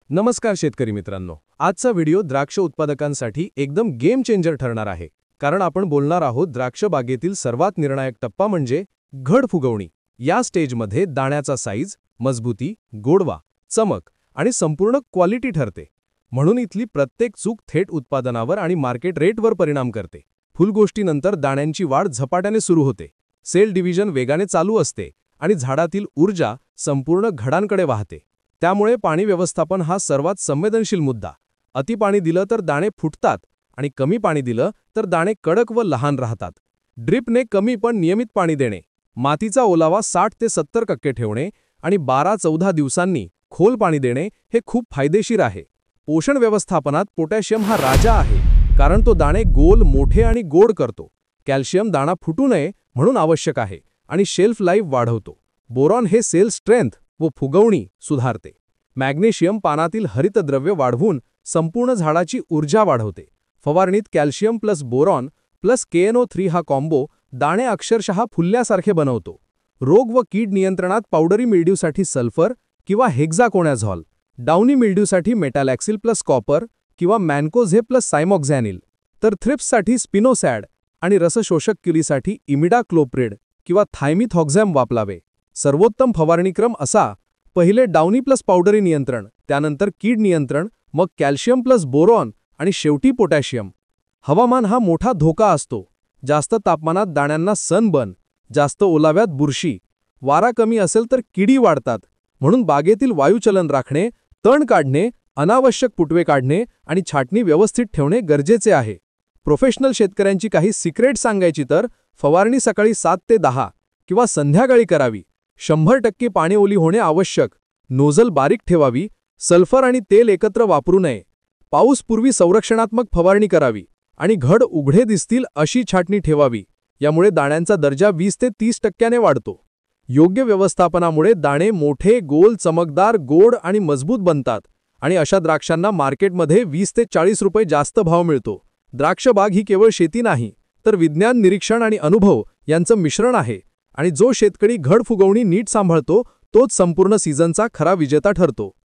नमस्कार शेतकरी मित्रांनो, आजचा व्हिडिओ द्राक्ष उत्पादकांसाठी एकदम गेम चेंजर ठरणार आहे. कारण आपण बोलणार आहोत द्राक्ष बागेतील सर्वात निर्णायक टप्पा म्हणजे घड फुगवणी. या स्टेजमध्ये दाण्याचा साईज, मजबूती, गोडवा, चमक आणि संपूर्ण क्वालिटी ठरते. म्हणून इथली प्रत्येक चूक थेट उत्पादनावर आणि मार्केट रेटवर परिणाम करते. फुलगोष्टीनंतर दाण्यांची वाढ झपाट्याने सुरू होते. सेल डिव्हिजन वेगाने चालू असते आणि झाडातील ऊर्जा संपूर्ण घडांकडे वाहते. त्यामुळे पाणी व्यवस्थापन हा सर्वात संवेदनशील मुद्दा. अति पाणी दिलं तर दाणे फुटतात आणि कमी पाणी दिलं तर दाणे कडक व लहान राहतात. ड्रिपने कमी पण नियमित पाणी देणे, मातीचा ओलावा 60 ते 70% ठेवणे आणि 12-14 दिवसांनी खोल पाणी देणे हे खूप फायदेशीर आहे. पोषण व्यवस्थापनात पोटॅशियम हा राजा आहे, कारण तो दाणे गोल, मोठे आणि गोड करतो. कॅल्शियम दाणा फुटू नये म्हणून आवश्यक आहे आणि शेल्फ लाईफ वाढवतो. बोरॉन हे सेल स्ट्रेंथ व फुगवणी सुधारते. मॅग्नेशियम पानातील हरितद्रव्य वाढवून संपूर्ण झाडाची ऊर्जा वाढवते. फवारणीत calcium plus boron plus KNO3 हा कॉम्बो दाणे अक्षरशः फुलल्यासारखे बनवतो. रोग व कीड नियंत्रणात पावडरी मिल्ड्यूसाठी सल्फर किंवा हेक्झाकोनाझॉल, डाउनी मिल्ड्यूसाठी मेटॅलॅक्सिल प्लस कॉपर किंवा मॅन्कोझे प्लस सायमॉक्झॅनिल, तर थ्रिप्ससाठी स्पिनोसॅड आणि रसशोषक किडीसाठी इमिडाक्लोप्रिड किंवा थायमिथॉक्झॅम वापरावे. सर्वोत्तम फवारणीक्रम असा: पहिले डाउनी प्लस पावडरी नियंत्रण, त्यानंतर कीड नियंत्रण, मग कॅल्शियम प्लस बोरॉन आणि शेवटी पोटॅशियम. हवामान हा मोठा धोका असतो. जास्त तापमानात दाण्यांना सनबर्न, जास्त ओलाव्यात बुरशी, वारा कमी असेल तर किडी वाढतात. म्हणून बागेतील वायुचलन राखणे, तण काढणे, अनावश्यक पुटवे काढणे आणि छाटणी व्यवस्थित ठेवणे गरजेचे आहे. प्रोफेशनल शेतकऱ्यांची काही सिक्रेट सांगायची तर फवारणी सकाळी 7 ते 10 किंवा संध्याकाळी करावी. 100% पाणी ओली होणे आवश्यक. नोझल बारीक ठेवावी. सल्फर आणि तेल एकत्र वापरू नये. पाऊसपूर्वी संरक्षणात्मक फवारणी करावी आणि घड उघडे दिसतील अशी छाटणी ठेवावी. यामुळे दाण्यांचा दर्जा 20 ते 30% वाढतो. योग्य व्यवस्थापनामुळे दाणे मोठे, गोल, चमकदार, गोड आणि मजबूत बनतात आणि अशा द्राक्षांना मार्केटमध्ये 20 ते 40 रुपये जास्त भाव मिळतो. द्राक्ष बाग ही केवळ शेती नाही, तर विज्ञान, निरीक्षण आणि अनुभव यांचं मिश्रण आहे. आणि जो शेतकरी घड फुगवणी नीट सांभाळतो तोच संपूर्ण सीझनचा खरा विजेता ठरतो.